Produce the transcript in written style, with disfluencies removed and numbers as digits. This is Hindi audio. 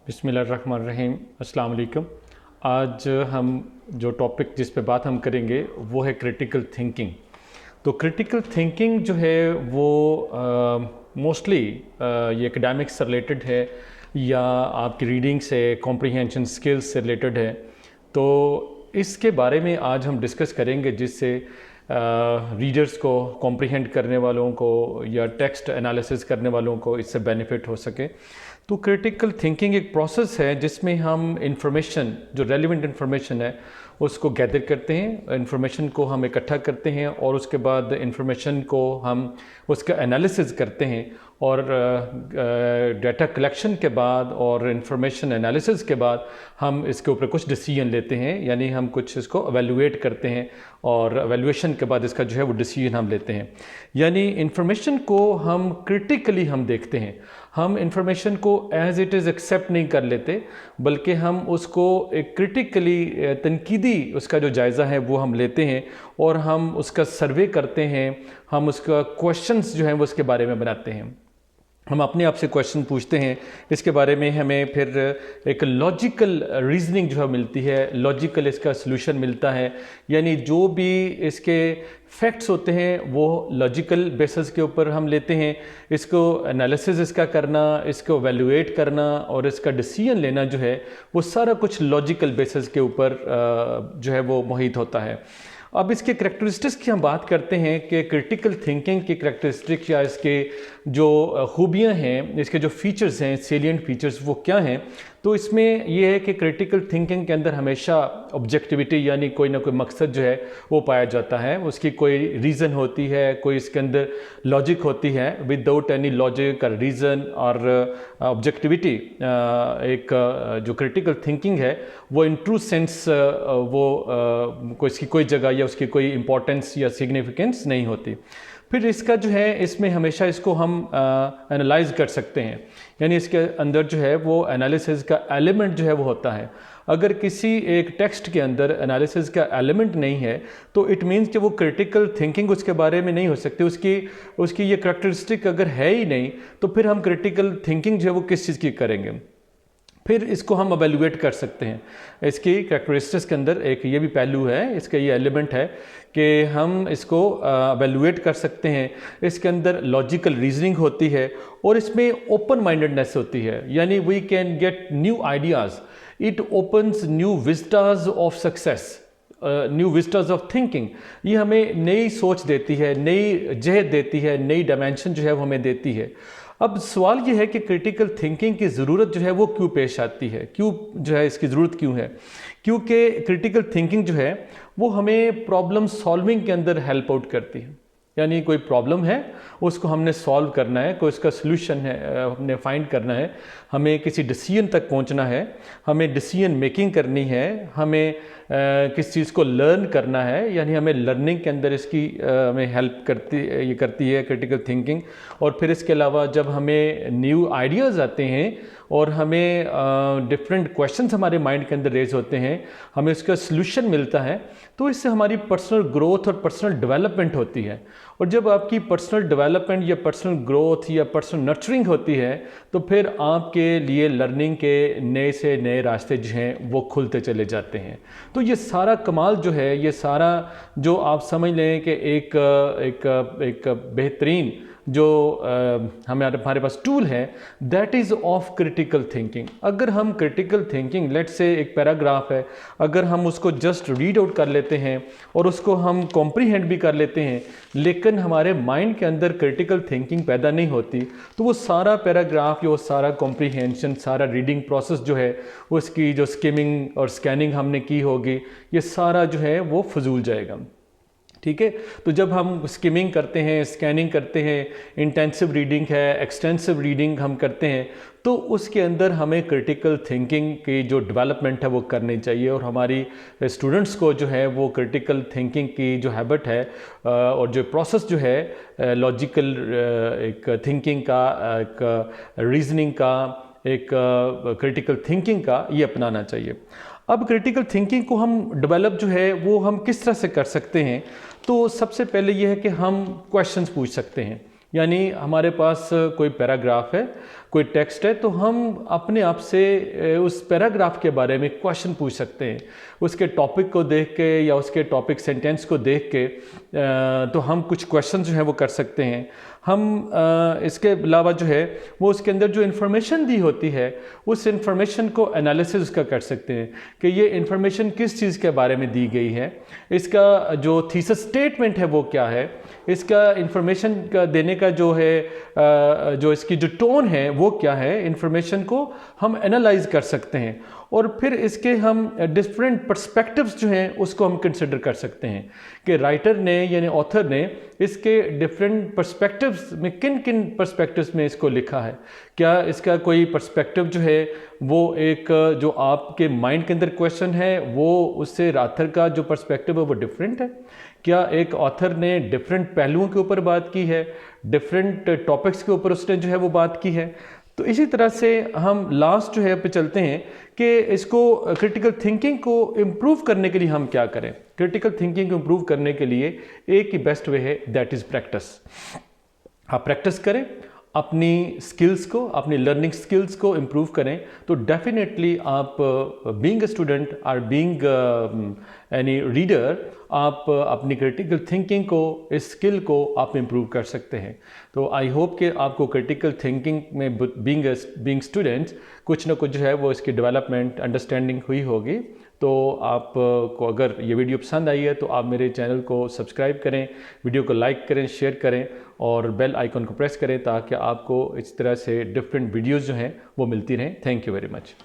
बिस्मिल्लाहिर्रहमानिर्रहीम, अस्सलाम वालेकुम। आज हम जो टॉपिक जिस पे बात हम करेंगे वो है क्रिटिकल थिंकिंग। तो क्रिटिकल थिंकिंग जो है वो मोस्टली ये एकेडमिक्स से रिलेटेड है या आपकी रीडिंग से कॉम्प्रिहेंशन स्किल्स से रिलेटेड है। तो इसके बारे में आज हम डिस्कस करेंगे जिससे रीडर्स को, कॉम्प्रिहेंड करने वालों को या टेक्स्ट एनालिसिस करने वालों को इससे बेनिफिट हो सके। तो क्रिटिकल थिंकिंग एक प्रोसेस है जिसमें हम इंफॉर्मेशन, जो रेलिवेंट इंफॉर्मेशन है उसको गैदर करते हैं, इंफॉर्मेशन को हम इकट्ठा करते हैं और उसके बाद इंफॉर्मेशन को हम उसका एनालिसिस करते हैं और डाटा कलेक्शन के बाद और इंफॉर्मेशन एनालिसिस के बाद हम इसके ऊपर कुछ डिसीजन लेते हैं, यानी हम कुछ इसको एवेलुएट करते हैं और एवेलुएशन के बाद इसका जो है वो डिसीजन हम लेते हैं। यानी इंफॉर्मेशन को हम क्रिटिकली हम देखते हैं, हम इंफॉर्मेशन को एज इट इज़ एक्सेप्ट नहीं कर लेते बल्कि हम उसको एक क्रिटिकली तनकीदी उसका जो जायज़ा है वो हम लेते हैं और हम उसका सर्वे करते हैं, हम उसका क्वेश्चंस जो हैं वो उसके बारे में बनाते हैं। हम अपने आप से क्वेश्चन पूछते हैं, इसके बारे में हमें फिर एक लॉजिकल रीजनिंग जो है मिलती है, लॉजिकल इसका सलूशन मिलता है। यानी जो भी इसके फैक्ट्स होते हैं वो लॉजिकल बेसिस के ऊपर हम लेते हैं, इसको एनालिसिस इसका करना, इसको एवेलुएट करना और इसका डिसीजन लेना जो है वो सारा कुछ लॉजिकल बेसिस के ऊपर जो है वो मुहित होता है। अब इसके करैक्टरिस्टिक्स की हम बात करते हैं कि क्रिटिकल थिंकिंग की करैक्टरिस्टिक्स या इसके जो खूबियाँ हैं, इसके जो फीचर्स हैं, सेलिएंट फीचर्स, वो क्या हैं। तो इसमें यह है कि क्रिटिकल थिंकिंग के अंदर हमेशा ऑब्जेक्टिविटी यानी कोई ना कोई मकसद जो है वो पाया जाता है, उसकी कोई रीज़न होती है, कोई इसके अंदर लॉजिक होती है। विदाउट एनी लॉजिक और रीज़न और ऑब्जेक्टिविटी एक जो क्रिटिकल थिंकिंग है वो इन ट्रू सेंस वो कोई इसकी कोई जगह या उसकी कोई इम्पोर्टेंस या सिग्निफिकेंस नहीं होती। फिर इसका जो है इसमें हमेशा इसको हम एनालाइज कर सकते हैं, यानी इसके अंदर जो है वो एनालिसिस का एलिमेंट जो है वो होता है। अगर किसी एक टेक्स्ट के अंदर एनालिसिस का एलिमेंट नहीं है तो इट मीन्स कि वो क्रिटिकल थिंकिंग उसके बारे में नहीं हो सकती, उसकी ये करैक्टरिस्टिक अगर है ही नहीं तो फिर हम क्रिटिकल थिंकिंग जो है वो किस चीज़ की करेंगे। फिर इसको हम एवेलुएट कर सकते हैं। इसकी करैक्टरिस्टिक्स के अंदर एक ये भी पहलू है, इसका ये एलिमेंट है कि हम इसको एवेलुएट कर सकते हैं। इसके अंदर लॉजिकल रीजनिंग होती है और इसमें ओपन माइंडेडनेस होती है, यानी we can get new ideas, it opens new vistas of success, new vistas of thinking. ये हमें नई सोच देती है, नई जहत देती है, नई डायमेंशन जो है वो हमें देती है। अब सवाल ये है कि क्रिटिकल थिंकिंग की ज़रूरत जो है वो क्यों पेश आती है, क्यों जो है इसकी ज़रूरत क्यों है। क्योंकि क्रिटिकल थिंकिंग जो है वो हमें प्रॉब्लम सॉल्विंग के अंदर हेल्प आउट करती है। यानी कोई प्रॉब्लम है उसको हमने सॉल्व करना है, कोई उसका सलूशन है हमने फाइंड करना है, हमें किसी डिसीजन तक पहुंचना है, हमें डिसीजन मेकिंग करनी है, हमें किस चीज़ को लर्न करना है, यानी हमें लर्निंग के अंदर इसकी हमें हेल्प करती है क्रिटिकल थिंकिंग। और फिर इसके अलावा जब हमें न्यू आइडियाज़ आते हैं और हमें डिफरेंट क्वेश्चंस हमारे माइंड के अंदर रेज होते हैं, हमें उसका सलूशन मिलता है, तो इससे हमारी पर्सनल ग्रोथ और पर्सनल डेवलपमेंट होती है। और जब आपकी पर्सनल डेवलपमेंट या पर्सनल ग्रोथ या पर्सनल नर्चरिंग होती है तो फिर आपके लिए लर्निंग के नए से नए रास्ते जो हैं वो खुलते चले जाते हैं। तो ये सारा कमाल जो है, ये सारा जो आप समझ लें कि एक बेहतरीन जो हमारे पास टूल है, that is of critical thinking. अगर हम क्रिटिकल थिंकिंग, लेट से एक पैराग्राफ है, अगर हम उसको जस्ट रीड आउट कर लेते हैं और उसको हम कॉम्प्रीहेंड भी कर लेते हैं लेकिन हमारे माइंड के अंदर क्रिटिकल थिंकिंग पैदा नहीं होती तो वो सारा पैराग्राफ या वो सारा कॉम्प्रीहेंशन, सारा रीडिंग प्रोसेस जो है, उसकी जो स्किमिंग और स्कैनिंग हमने की होगी, ये सारा जो है वो फजूल जाएगा। ठीक है। तो जब हम स्किमिंग करते हैं, स्कैनिंग करते हैं, इंटेंसिव रीडिंग है, एक्सटेंसिव रीडिंग हम करते हैं, तो उसके अंदर हमें क्रिटिकल थिंकिंग की जो डेवलपमेंट है वो करनी चाहिए। और हमारी स्टूडेंट्स को जो है वो क्रिटिकल थिंकिंग की जो हैबिट है और जो प्रोसेस जो है लॉजिकल एक थिंकिंग का, एक रीजनिंग का, एक क्रिटिकल थिंकिंग का, ये अपनाना चाहिए। अब क्रिटिकल थिंकिंग को हम डेवलप जो है वो हम किस तरह से कर सकते हैं। तो सबसे पहले ये है कि हम क्वेश्चंस पूछ सकते हैं। यानी हमारे पास कोई पैराग्राफ है, कोई टेक्स्ट है तो हम अपने आप से उस पैराग्राफ के बारे में क्वेश्चन पूछ सकते हैं। उसके टॉपिक को देख के या उसके टॉपिक सेंटेंस को देख के तो हम कुछ क्वेश्चन जो है वो कर सकते हैं। हम इसके अलावा जो है वो उसके अंदर जो इन्फॉर्मेशन दी होती है उस इन्फॉर्मेशन को एनालिसिस उसका कर सकते हैं कि ये इन्फॉर्मेशन किस चीज़ के बारे में दी गई है, इसका जो थीसिस स्टेटमेंट है वो क्या है, इसका इन्फॉर्मेशन का देने का जो है जो इसकी जो टोन है वो क्या है। इन्फॉर्मेशन को हम एनालाइज कर सकते हैं और फिर इसके हम डिफरेंट पर्सपेक्टिव्स जो हैं उसको हम कंसिडर कर सकते हैं कि राइटर ने यानी ऑथर ने इसके डिफरेंट पर्सपेक्टिव्स में किन किन पर्सपेक्टिव्स में इसको लिखा है। क्या इसका कोई पर्सपेक्टिव जो है वो एक जो आपके माइंड के अंदर क्वेश्चन है वो उससे राइटर का जो पर्सपेक्टिव है वो डिफरेंट है। क्या एक ऑथर ने डिफरेंट पहलुओं के ऊपर बात की है, डिफरेंट टॉपिक्स के ऊपर उसने जो है वो बात की है। तो इसी तरह से हम लास्ट जो है पे चलते हैं कि इसको क्रिटिकल थिंकिंग को इम्प्रूव करने के लिए हम क्या करें। क्रिटिकल थिंकिंग को इम्प्रूव करने के लिए एक ही बेस्ट वे है, दैट इज़ प्रैक्टिस। आप प्रैक्टिस करें, अपनी स्किल्स को, अपनी लर्निंग स्किल्स को इम्प्रूव करें तो डेफिनेटली आप बीइंग अ स्टूडेंट और बीइंग एनी रीडर आप अपनी क्रिटिकल थिंकिंग को, इस स्किल को आप इम्प्रूव कर सकते हैं। तो आई होप कि आपको क्रिटिकल थिंकिंग में बीइंग स्टूडेंट्स कुछ ना कुछ जो है वो इसकी डेवलपमेंट अंडरस्टैंडिंग हुई होगी। तो आप को अगर ये वीडियो पसंद आई है तो आप मेरे चैनल को सब्सक्राइब करें, वीडियो को लाइक करें, शेयर करें और बेल आइकन को प्रेस करें ताकि आपको इस तरह से डिफरेंट वीडियोज़ जो हैं वो मिलती रहें। Thank you very much.